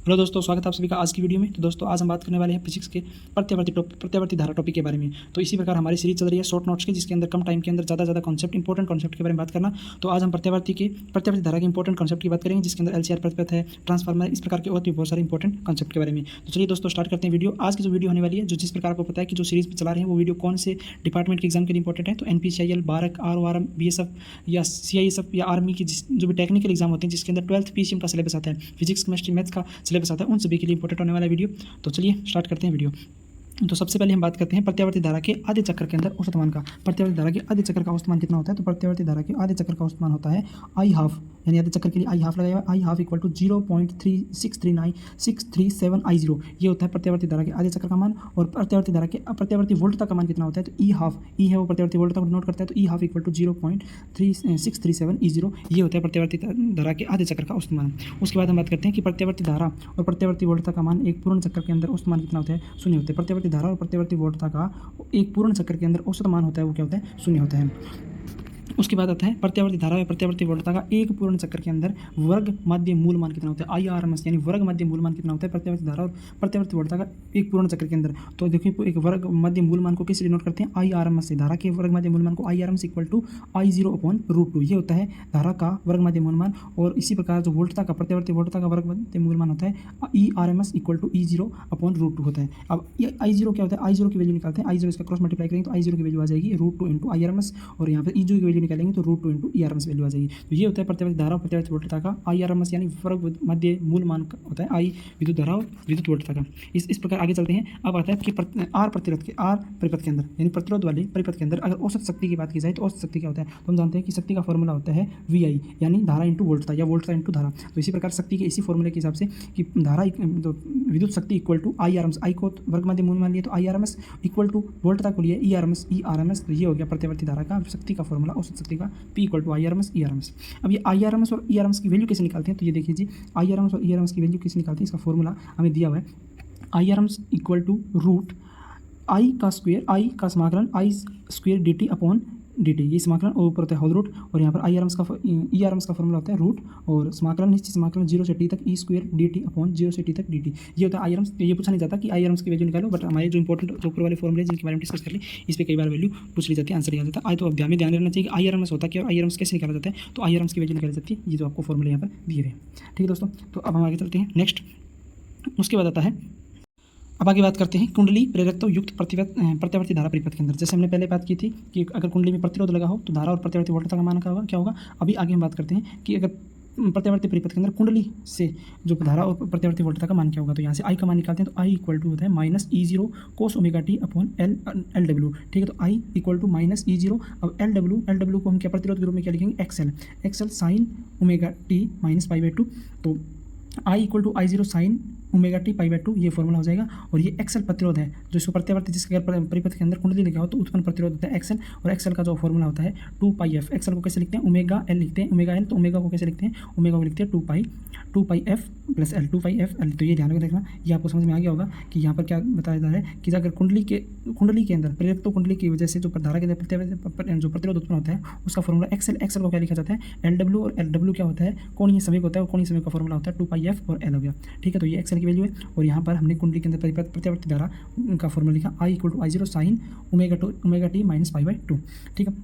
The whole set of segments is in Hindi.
हेलो दोस्तों, स्वागत है आप सभी का आज की वीडियो में। तो दोस्तों आज हम बात करने वाले हैं फिजिक्स के प्रत्यावर्ती धारा टॉपिक के बारे में। तो इसी प्रकार हमारी सीरीज चल रही है शॉर्ट नोट्स की, जिसके अंदर कम टाइम के अंदर ज़्यादा कॉन्सेप्ट इंपॉर्टेंट कॉन्सेप्ट के बारे में बात करना। तो आज हम प्रत्यावर्ती धारा के इंपॉर्टेंट कॉन्सेप्ट की बात करेंगे, जिसके अंदर एलसीआर प्रतिपथ है, ट्रांसफार्मर, इस प्रकार के और भी बहुत सारे इंपॉर्टेंट कॉन्सेप्ट के बारे में। तो चलिए दोस्तों स्टार्ट करते हैं वीडियो। आज की जो वीडियो होने वाली है, जो जिस प्रकार आपको पता है कि जो सीरीज चला रहे हैं वो वीडियो कौन से डिपार्टमेंट के एग्जाम के लिए इंपॉर्टेंट है, तो NPCIL, बारक, RORM, BSF या CISF या आर्मी की जो भी टेक्निकल एग्जाम होते हैं, जिसके अंदर 12th PCM का सिलेबस आता है, फिजिक्स केमिस्ट्री मैथ्स का सिलेबस आता है, उन सभी के लिए इंपॉर्टेंट होने वाला वीडियो। तो चलिए स्टार्ट करते हैं वीडियो। तो सबसे पहले हम बात करते हैं प्रत्यावर्ती धारा के आधे चक्र के अंदर औसत मान का। प्रत्यावर्ती धारा के आधे चक्र का औसत मान कितना होता है? तो प्रत्यावर्ती धारा के आधे चक्र का औसत मान होता है I हाफ, यानी आधे चक्र के लिए I हाफ लगाया हुआ, I हाफ इक्वल टू 0.3639,637 ये होता है प्रत्यावर्ती धारा के आधे चक्र का मान। और प्रत्यावर्ती धारा के प्रत्यावर्ती वोल्टता का मान कितना होता है? तो E हाफ, E है वो प्रत्यावर्ती वोल्टता को नोट करता है, तो E हाफ इक्वल टू 0.3637 ये होता है प्रत्यावर्ती धारा के आधे चक्र का औसत मान। उसके बाद हम बात करते हैं कि प्रत्यावर्ती धारा और प्रत्यावर्ती वोल्टता का मान एक पूर्ण चक्र के अंदर औसत मान कितना होता है? 0 होता है। प्रत्यावर्ती धारा और प्रत्यावर्ती वोल्टता का एक पूर्ण चक्र के अंदर औसत मान होता है, वो क्या होता है? 0 होता है। उसके बाद आता है प्रत्यावर्ती धारा और प्रत्यावर्ती वोल्टता का एक पूर्ण चक्र के अंदर वर्ग मध्य मूल मान कितना होता है? IRMS, यानी वर्ग मध्य मूल मान कितना होता है प्रत्यावर्ती धारा और प्रत्यावर्ती वोल्टता का एक पूर्ण चक्र के अंदर? तो देखिए एक वर्ग मध्य मूल मान को किस लिए नोट करते हैं? IRMS से। धारा के वर्ग मध्य मूल मान को IRMS इक्वल टू I0/√2 ये होता है धारा का वर्ग मध्य मूल मान। और इसी प्रकार जो वोल्टता का प्रत्यावर्ती वोल्टता का वर्ग मध्य मूल मान होता है ERMS इक्वल टू E0/√2 होता है। अब I0 क्या होता है? I0 की वैल्यू निकालते हैं, I0 इसका क्रॉस मल्टीप्लाई करेंगे तो I0 की वैल्यू आ जाएगी √2 इंटू IRMS, और यहाँ पर E0 की वैल्यू निकालेंगे तो √2 इंटू ERMS वैल्यू आ जाएगी। तो ये होता है प्रत्यावर्ती धारा और प्रत्यावर्ती वोल्टता का IRMS, यानी वर्ग मध्य मूल मान होता है I विद्युत धारा और विद्युत वोल्टता का। इस प्रकार आगे चलते हैं। अब आता है कि R परिपथ के अंदर, यानी प्रतिरोध वाले परिपथ के अंदर अगर औसत शक्ति की बात की जाए तो औसत शक्ति क्या होता है? तो हम जानते हैं कि शक्ति का फॉर्मूला होता है VI, यानी धारा इंटू वोल्टता या वोल्टता इंटू धारा। तो इसी प्रकार शक्ति के इसी फॉर्मूले के हिसाब से कि धारा तो विद्युत शक्ति इक्वल टू IRMS, I को वर्ग मध्य मूल मान लिए तो IRMS इक्वल टू वोल्टता को लिए ERMS। तो ये हो गया प्रत्यावर्ती धारा का शक्ति का फॉर्मूला, औसत शक्ति का P equal to IRMS ERMS। अब ये IRMS और ERMS की वैल्यू कैसे निकालते हैं? तो ये देखिए जी, IRMS और ERMS की वैल्यू कैसे निकालते हैं, इसका फॉर्मूला हमें दिया हुआ है। IRMS equal to root I का स्क्वायर, I का समाकलन I स्क्वायर dt, ये समाकलन और ऊपर होता है होल रूट, और यहाँ पर ERMS का फॉर्मूला होता है रूट और समाकलन निश्चित समाकलन 0 से t तक E स्क्वायर dt/0 से t तक dt। ये होता है IRMS। ये पूछा नहीं जाता कि IRMS की वैल्यू निकालो, बट हमारे जो इंपॉर्टेंट जो ऊपर वाले फॉर्मूले जिनके बारे में डिस्कस कर ली, इस पर कई बार वैल्यू पूछ ली जाती है, आंसर लिया जाता है। तो अब ध्यान रखना चाहिए कि IRMS होता है क्या और IRMS कैसे निकाला जाता है। तो IRMS की वैल्यू निकाली जाती है, ये जो आपको फॉर्मूले यहाँ पर दिए हुए हैं। ठीक है दोस्तों, तो अब हम आगे चलते हैं नेक्स्ट। उसके बाद आता है, अब आगे बात करते हैं कुंडली प्रेरकत्व युक्त प्रत्यावर्ती धारा परिपथ के अंदर। जैसे हमने पहले बात की थी कि अगर कुंडली में प्रतिरोध लगा हो तो धारा और प्रत्यावर्ती वोल्टता का मान क्या होगा। अभी आगे हम बात करते हैं कि अगर प्रत्यावर्ती परिपथ के अंदर कुंडली से जो धारा और प्रत्यावर्ती वोल्टता का मान क्या होगा। तो यहाँ से I का मान निकालते हैं, तो I इक्वल टू होता है -E0 cos ωt/LW। ठीक है, तो I इक्वल टू -E0। अब LW को हम क्या प्रतिरोध के रूप में क्या लिखेंगे? XL sin ωt-π/2। तो I equal to I0 sin ωt/π/2 ये फॉर्मूला हो जाएगा। और ये XL प्रतिरोध है जो इसको प्रत्यावर्ती जिसके अगर परिपथ के अंदर कुंडली लगा हो तो उत्पन्न प्रतिरोध होता है XL, और XL का जो फॉर्मूला होता है 2πf। XL को कैसे लिखते हैं? ωL लिखते हैं, ωL। तो ओमेगा को कैसे लिखते हैं? ओमेगा को लिखते हैं 2πf + L, 2πfL। तो ये ध्यान में रखना, ये आपको समझ में आ गया होगा कि यहाँ पर क्या बताया जा रहा है कि अगर कुंडली के अंदर प्रेरक कुंडली की वजह से जो धारा के अंदर जो प्रतिरोध उत्पन्न होता है उसका फॉर्मूला XL को क्या लिखा जाता है? LW, और LW क्या होता है? कोणीय संवेग होता है, और कोणीय संवेग का फॉर्मूला होता है 2πf और L हो गया। ठीक है, तो ये XL की वैल्यू है। और यहाँ पर हमने कुंडली के अंदर प्रत्यावर्ती धारा का फॉर्मूला लिखा I equal to I0 sin ωt-π/2। ठीक है,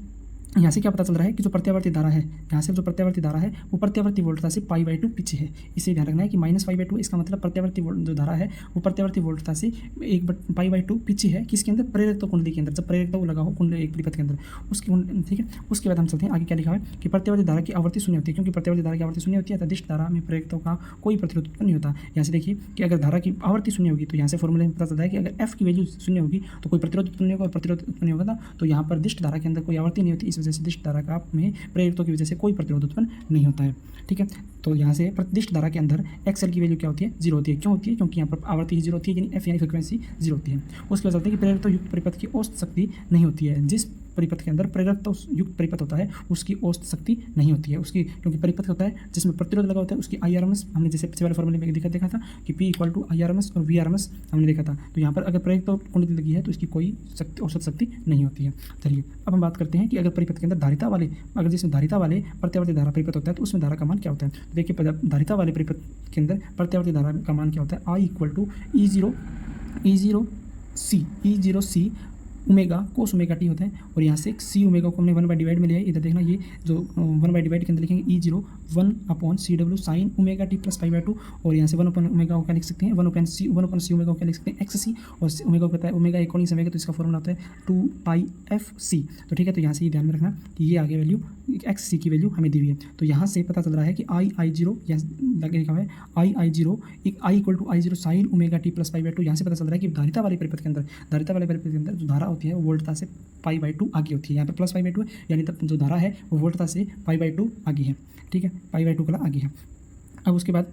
यहाँ से क्या पता चल रहा है कि जो प्रत्यावर्ती धारा है, यहाँ से जो प्रत्यावर्ती धारा है वो प्रत्यावर्ती वोल्टता से π/2 पीछे है। इसे ध्यान रखना है कि -π/2, इसका मतलब प्रत्यावर्ती जो धारा है वो प्रत्यावर्ती वोल्टता से π/2 पीछे है। किसके अंदर? प्रेरक कुंडली के अंदर, जब प्रेरक लगा हो कुंडली एक परिपथ के अंदर उसकी। ठीक है, उसके बाद हम चलते हैं आगे क्या लिखा है कि प्रत्यावर्ती धारा की आवृत्ति शून्य होती है। क्योंकि प्रत्यावर्ती धारा की आवृत्ति शून्य होती है, तदिश धारा में प्रेरकत्व का कोई प्रतिरोध उत्पन्न नहीं होता। यहाँ से देखिए कि अगर धारा की आवृत्ति शून्य होगी तो यहाँ से फॉर्मूले में पता चलता है कि अगर F की वैल्यू शून्य होगी तो कोई प्रतिरोध उत्पन्न नहीं होगा, और प्रतिरोध उत्पन्न होगा ना तो यहाँ पर दिष्ट धारा के अंदर कोई आवृत्ति नहीं होती। इस वजह से दिष्ट धारा का में प्रेरकत्व की वजह से कोई प्रतिरोध उत्पन्न नहीं होता है। ठीक है, तो यहाँ से प्रतिष्ठ धारा के अंदर XL की वैल्यू क्या होती है? 0 होती है। क्यों होती है? क्योंकि यहाँ पर आवृत्ति 0 होती है, यानी F यानी फ्रिक्वेंसी 0 होती है। उसके बाद चलते हैं कि प्रेरकत्व युक्त परिपथ की औसत शक्ति नहीं होती है। जिस परिपथ के अंदर प्रेरकत्व युक्त परिपथ होता है उसकी औसत शक्ति नहीं होती है उसकी, क्योंकि परिपथ होता है जिसमें प्रतिरोध लगा होता है उसकी IRMS हमने जैसे पिछले वाले फॉर्मूले में देखा था कि P इक्वल टू IRMS और VRMS हमने देखा था। तो यहाँ पर अगर प्रेरकत्व कुंडली लगी है तो इसकी कोई शक्ति औसत शक्ति नहीं होती है। चलिए अब हम बात करते हैं कि अगर परिपथ के अंदर धारिता वाले, अगर जिसमें धारिता वाले प्रत्यावर्ती धारा परिपथ होता है तो उसमें धारा का मान क्या होता है। तो देखिए धारिता वाले परिपथ के अंदर प्रत्यावर्ती धारा का मान क्या होता है, I equal to E0 C omega cos omega t होता है, और यहाँ से सी ओमेगा को हमने 1/डिवाइड में लिया है। इधर देखना ये जो 1/डिवाइड के अंदर लिखेंगे E0 1/CW sign omega T plus π/2, और यहाँ से 1/ओमेगा को क्या लिख सकते हैं 1/C ओमेगा को क्या लिख सकते हैं XC, और ओमेगा को पता है ओमेगा एक ओमेगा, तो इसका फॉर्मूला होता है 2πfc। तो ठीक है, तो यहाँ से ये ध्यान में रखना कि ये आगे वैल्यू XC की वैल्यू हमें दी हुई है। तो यहाँ से पता चल रहा है कि I0 यहाँ लिखा हुआ है I0 equal to I0 sine omega T plus π/2। यहाँ से पता चल रहा है कि धारिता वाले परिपथ के अंदर जो धारा होती है वो वोल्टता से π/2 आगे होती है। यहाँ पे प्लस π/2 है, यानी तब जो धारा है वो वोल्टता से π/2 आगे है। ठीक है, π/2 का आगे है। अब उसके बाद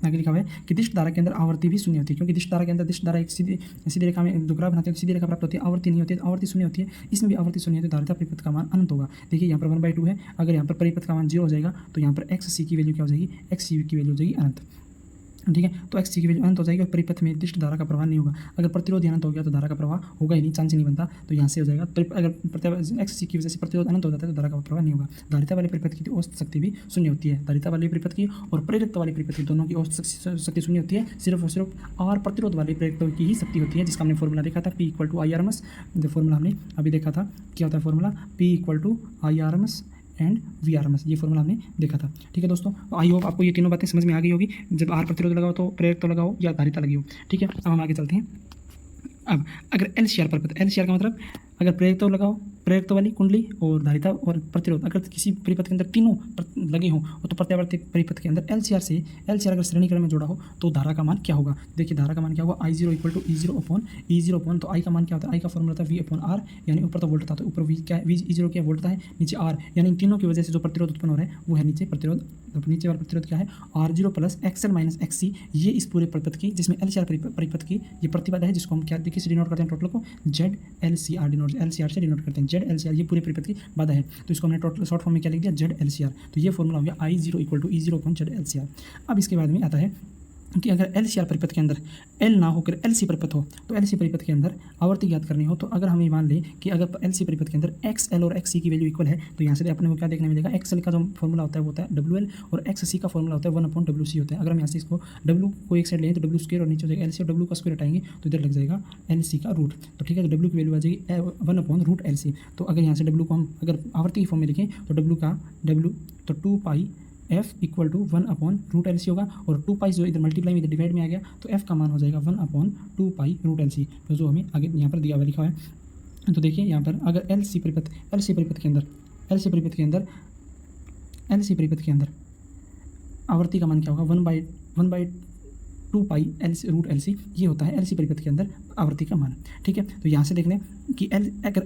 आगे लिखा हुआ है कि दिष्ट धारा के अंदर आवर्ती भी शून्य होती है, क्योंकि दिष्ट धारा के अंदर दिष्ट धारा एक सीधी रेखा में दोगुना बनाते हैं, सीधी रेखा प्राप्त होती है, आवर्ती नहीं होती है, आवर्ती शून्य होती है। इसमें भी आवर्ती शून्य है तो धारिता परिपथ का मान अनंत होगा। देखिए यहाँ पर 1/2 है, अगर यहाँ पर परिपथ का मान 0 हो जाएगा तो यहाँ पर XC की वैल्यू क्या हो जाएगी, XC की वैल्यू हो जाएगी अनंत। ठीक है, तो XC की वैल्यू अनंत हो जाएगी और परिपथ में दिष्ट धारा का प्रवाह नहीं होगा। अगर प्रतिरोध अनंत हो गया तो धारा का प्रवाह होगा ही नहीं, चांस ही नहीं बनता। तो यहाँ से हो जाएगा, तो अगर XC की वजह से प्रतिरोध अनंत हो जाता है तो धारा का प्रवाह नहीं होगा। धारिता वाले परिपथ की औसत शक्ति भी शून्य होती है। धारिता वाले परिपथ की और प्रेरकत्व वाले परिपथ की दोनों की औसत शक्ति शून्य होती है। सिर्फ और सिर्फ R प्रतिरोध वाले प्रेरकत्व की ही शक्ति होती है, जिसका हमने फॉर्मूला देखा था P इक्वल टू IRMS। जो फॉर्मूला हमने अभी देखा था, क्या होता है formula, P equal to IRMS and VRMS, ये फॉर्मूला हमने देखा था। ठीक है दोस्तों, आई होप आपको ये तीनों बातें समझ में आ गई होगी। जब R प्रतिरोध लगाओ तो प्रेरकत्व लगाओ या धारिता लगी हो। ठीक है, अब हम आगे चलते हैं। अब अगर LCR परिपथ, LCR का मतलब अगर प्रेरकत्व लगाओ, प्रेरकत्व वाली कुंडली और धारिता और प्रतिरोध अगर किसी परिपथ के अंदर तीनों लगे हों तो प्रत्यावर्ती परिपथ के अंदर LCR अगर श्रेणीक्रम में जोड़ा हो तो धारा का मान क्या होगा। देखिए धारा का मान क्या होगा, I0 equal to E0 upon तो I का मान क्या होता है, I का फॉर्मूला था V/R, यानी ऊपर तो वोल्ट था तो ऊपर V क्या है, E0 क्या वोल्ट है, नीचे R, यानी इन तीनों की वजह से जो प्रतिरोध उत्पन्न हो रहा है वो है नीचे प्रतिरोध। तो नीचे वाला प्रतिरोध क्या है, R0 plus XL minus XC। ये इस पूरे परिपथ की, जिसमें LCR परिपथ की ये प्रतिबाधा है, जिसको हम क्या देखिए डिनोट करते हैं टोटल को ZLCR से डिनोट करते हैं। ZLCR ये पूरे परिपथ की बाधा है, तो इसको हमने टोटल शॉर्ट फॉर्म में क्या लिख दिया, ZLCR। तो ये फॉर्मूला हो गया I0 equal to E0 upon ZLCR। अब इसके बाद में आता है कि अगर LCR परिपथ के अंदर L ना होकर LC परिपथ हो तो LC परिपथ के अंदर आवर्ती ज्ञात करनी हो, तो अगर हम ये मान लें कि अगर LC परिपथ के अंदर XL और XC की वैल्यू इक्वल है तो यहाँ से अपने को क्या देखने मिलेगा, XL का जो फॉर्मूला होता है वो होता है WL और XC का फॉर्मूला होता है 1/WC होता है। अगर हम यहाँ से इसको W को एक साइड लें तो W² और नीचे हो जाएगा LC, और W का स्क्वायर हटाएंगे तो इधर लग जाएगा LC का रूट। तो ठीक है, तो W की वैल्यू आ जाएगी 1/√LC। तो अगर यहाँ से W को हम अगर आवर्ती फॉर्म में लिखें तो W तो 2πf इक्वल टू 1/√LC होगा, और 2π जो इधर मल्टीप्लाई में इधर डिवाइड में आ गया तो f का मान हो जाएगा 1/2π√LC, तो जो हमें आगे यहाँ पर दिया हुआ लिखा है। तो देखिए यहाँ पर अगर LC परिपथ के अंदर आवर्ती का मान क्या होगा, 1/2π√LC, ये होता है LC परिपथ के अंदर आवर्ती का मान। ठीक है, तो यहाँ से देख लें कि अगर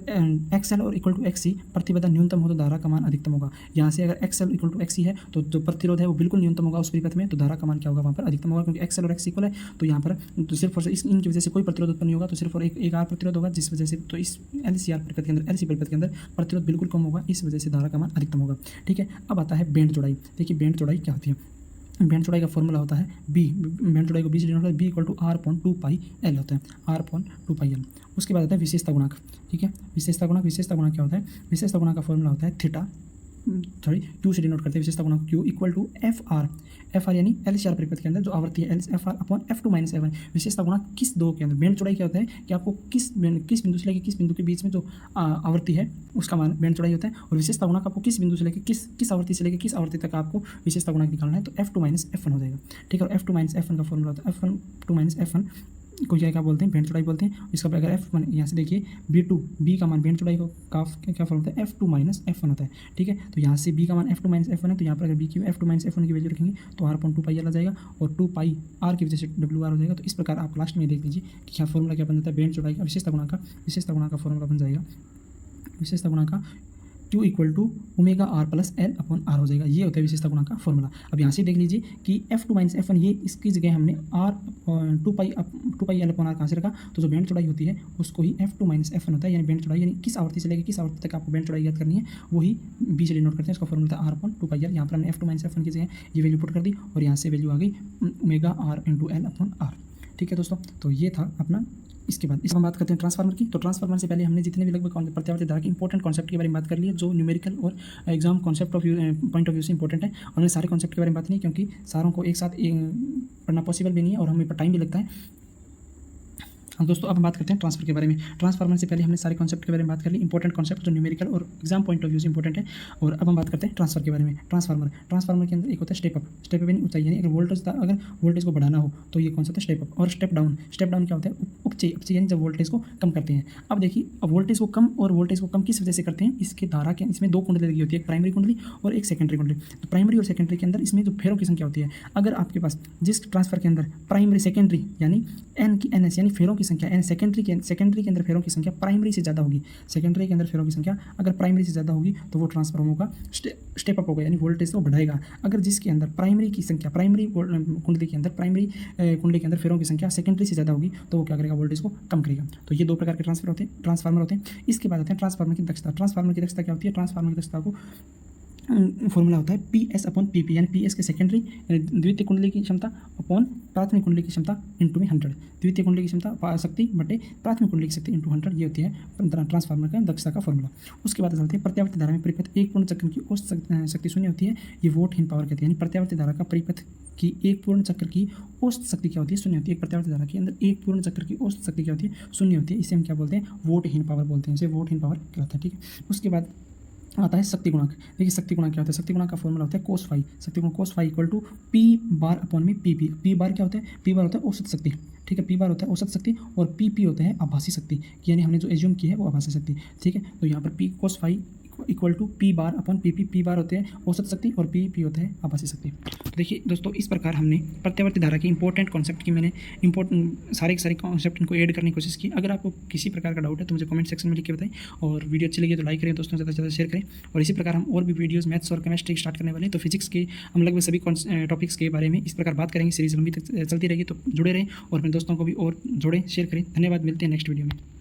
XL और इक्वल टू XC प्रतिबाधा न्यूनतम हो तो धारा का मान अधिकतम होगा। यहाँ से अगर XL इक्वल टू XC है तो जो प्रतिरोध है वो बिल्कुल न्यूनतम होगा उस परिपथ में, तो धारा का मान क्या होगा वहाँ पर अधिकतम होगा, क्योंकि XL और XC इक्वल है। तो यहाँ पर तो सिर्फ और इनकी वजह से कोई प्रतिरोध उत्पन्न नहीं होगा, तो सिर्फ और एक R प्रतिरोध होगा, जिस वजह से तो इस LC परिपथ के अंदर प्रतिरोध बिल्कुल कम होगा, इस वजह से धारा का मान अधिकतम होगा। ठीक है, अब आता है बेंड जोड़ाई। देखिए बेंड जोड़ाई क्या होती है, बेंड जोड़ाई का फॉर्मूला होता है बेंड जोड़ाई को B से डिनोट करते हैं, B इक्वल टू R/2πL होता है, R/2πL। उसके बाद आता है विशेषता गुणांक। ठीक है, विशेषता गुणांक क्या होता है, विशेषता गुणांक का फॉर्मूला होता है Q से डिनोट करते हैं विशेषता गुणांक Q इक्वल टू FR यानी LCR परिपथ के अंदर जो आवर्ती है FR upon F2 minus F1। विशेषता गुणांक किस दो के अंदर, बेंड चौड़ाई क्या होता है कि आपको किस बिंदु से लेकर किस बिंदु के बीच में जो आवर्ती है उसका मान बेंड चौड़ाई होता है, और विशेषता गुणांक आपको किस बिंदु से लेकर किस आवर्ती से लेकर किस आवर्ती तक आपको विशेषता गुणांक निकालना है, तो F2 माइनस F1 हो जाएगा। ठीक है, और F2 माइनस F1 का फॉर्मूला होता है F2 माइनस F1 को क्या बोलते हैं, बेंड चौड़ाई बोलते हैं। इसका अगर F1 यहाँ से देखिए B का मान बेंड चौड़ाई का क्या फॉर्म होता है, F2 माइनस F1 होता है। ठीक है, तो यहाँ से B का मान F2 माइनस F1 है, तो यहाँ पर अगर B की F2 माइनस F1 की वैल्यू रखेंगे तो R/2π आ जाएगा, और 2π R की वजह से WR हो जाएगा। तो इस प्रकार आप लास्ट में देख लीजिए कि क्या फॉर्मूला क्या बन जाता है, बेंड चौड़ाई का विशेषता गुणांक का फॉर्मूला बन जाएगा। विशेषता गुणांक का Q equal to omega R plus L upon R हो जाएगा। ये होता है विशेषता गुणांक का फॉर्मूला। अब यहाँ से देख लीजिए कि F2 माइनस F1 ये इसकी जगह हमने R two pi L upon R कहाँ से रखा, तो जो बैंड चौड़ाई होती है उसको ही F2 माइनस F1 होता है, यानी बैंड चौड़ाई, यानी किस आवृत्ति से लेकर किस आवृत्ति तक आपको बैंड चौड़ाई याद करनी है वही बी चलिए नोट करते हैं। इसका फॉर्मूला था R upon two pi L. यहाँ पर हमने F2 माइनस F1 की जगह ये वैल्यू पुट कर दी और यहाँ से वैल्यू आ गई omega R into L upon R. ठीक है दोस्तों, तो ये था अपना। इसके बाद हम बात करते हैं ट्रांसफार्मर की। तो ट्रांसफार्मर से पहले हमने जितने भी लगभग प्रत्यावर्ती धारा के इंपॉर्टेंट कॉन्सेप्ट के बारे में बात कर ली है, जो न्यूमेरिकल और exam concept of point of view से इंपॉर्टेंट है। और हमने सारे कॉन्सेप्ट के बारे में बात नहीं, क्योंकि सारों को एक साथ पढ़ना पॉसिबल भी नहीं है और हमें टाइम भी लगता है। हाँ दोस्तों, अब हम बात करते हैं ट्रांसफर के बारे में। ट्रांसफार्मर से पहले हमने सारे कॉन्सेप्ट के बारे में बात कर ली, इंपॉर्टेंट कॉन्सेप्ट जो न्यूमेरिकल और एग्जाम पॉइंट ऑफ व्यू से इंपॉर्टेंट है। और अब हम बात करते हैं ट्रांसफर के बारे में। ट्रांसफार्मर के अंदर एक होता है स्टेप अप यानी ऊंचाई, यानी अगर वोल्टेज को बढ़ाना हो तो ये कौन सा होता है स्टेप अप। और स्टेप डाउन क्या होता है उपचय यानी जब वोल्टेज को कम करते हैं। अब देखिए, अब वोल्टेज को कम और वोल्टेज को कम किस वजह से करते हैं, इसके धारा के इसमें दो कुंडली लगी होती है, एक प्राइमरी कुंडली और एक सेकेंडरी कुंडली। तो प्राइमरी और सेकेंडरी के अंदर इसमें जो फेरों की संख्या होती है, अगर आपके पास जिस ट्रांसफर के अंदर प्राइमरी सेकेंडरी यानी NS यानी फेरों की संख्या सेकेंडरी के अंदर फेरों की संख्या प्राइमरी से ज़्यादा होगी, सेकेंडरी के अंदर फेरों की संख्या अगर प्राइमरी से ज़्यादा होगी तो वो ट्रांसफार्मर होगा स्टेप अप होगा, यानी वोल्टेज को बढ़ाएगा। अगर जिसके अंदर प्राइमरी कुंडली के अंदर फेरों की संख्या सेकेंडरी से ज़्यादा होगी तो वो क्या करेगा, वोल्टेज को कम करेगा। तो ये दो प्रकार के ट्रांसफार्मर होते हैं। इसके बाद आते हैं ट्रांसफार्मर की दक्षता। ट्रांसफार्मर की दक्षता क्या होती है, ट्रांसफार्मर की दक्षता को फॉर्मूला होता है PS अपॉन PP, यानी PS के सेकेंडरी द्वितीय कुंडली की क्षमता अपॉन प्राथमिक कुंडली की क्षमता इंटू में 100। द्वितीय कुंडली की क्षमता शक्ति बटे प्राथमिक कुंडली की शक्ति इंटू 100, ये होती है ट्रांसफार्मर का दक्षता का फॉर्मूला। उसके बाद चलते हैं प्रत्यावर्ती धारा में परिपथ एक पूर्ण चक्र की औसत शक्ति शून्य होती है, ये वोट इन पावर कहते हैं। यानी प्रत्यावर्ती धारा का परिपथ की एक पूर्ण चक्र की औसत शक्ति क्या होती है, शून्य होती है। एक प्रत्यावर्ती धारा के अंदर एक पूर्ण चक्र की औसत शक्ति क्या होती है, शून्य होती है। इसे हम क्या बोलते हैं, वोटहीन पावर बोलते हैं, इसे वोटहीन पावर कहते हैं। ठीक है, उसके बाद आता है शक्ति गुणांक। देखिए शक्ति गुणांक क्या होता है, शक्ति गुणांक का फॉर्मूला होता है कोस फाई। शक्ति गुणांक cos phi equal to P bar upon में PP। P बार क्या होता है, P बार होता है औसत शक्ति। ठीक है, P बार होता है औसत शक्ति और PP होता है आभासी शक्ति, यानी हमने जो एज्यूम की है वो आभासी शक्ति। ठीक है, तो यहाँ पर P cos phi equal to P bar upon PP। P bar होते हैं औसत शक्ति और PP होता है आभासी शक्ति। देखिए दोस्तों, इस प्रकार हमने प्रत्यावर्ती धारा के इंपॉर्टेंट कॉन्सेप्ट की मैंने सारे कॉन्सेप्ट इनको ऐड करने की कोशिश की। अगर आपको किसी प्रकार का डाउट है तो मुझे कमेंट सेक्शन में लिख के बताएं, और वीडियो अच्छी लगी तो लाइक करें, दोस्तों ज़्यादा से ज़्यादा शेयर करें। और इसी प्रकार हम और भी वीडियोज़ मैथ्स और केमिस्ट्री स्टार्ट करने वाले हैं, तो फिजिक्स के हम लगभग सभी टॉपिक्स के बारे में इस प्रकार बात करेंगे। सीरीज लंबी तक चलती रहेगी, तो जुड़े रहें और अपने दोस्तों को भी और जोड़ें, शेयर करें। धन्यवाद, मिलते हैं नेक्स्ट वीडियो में।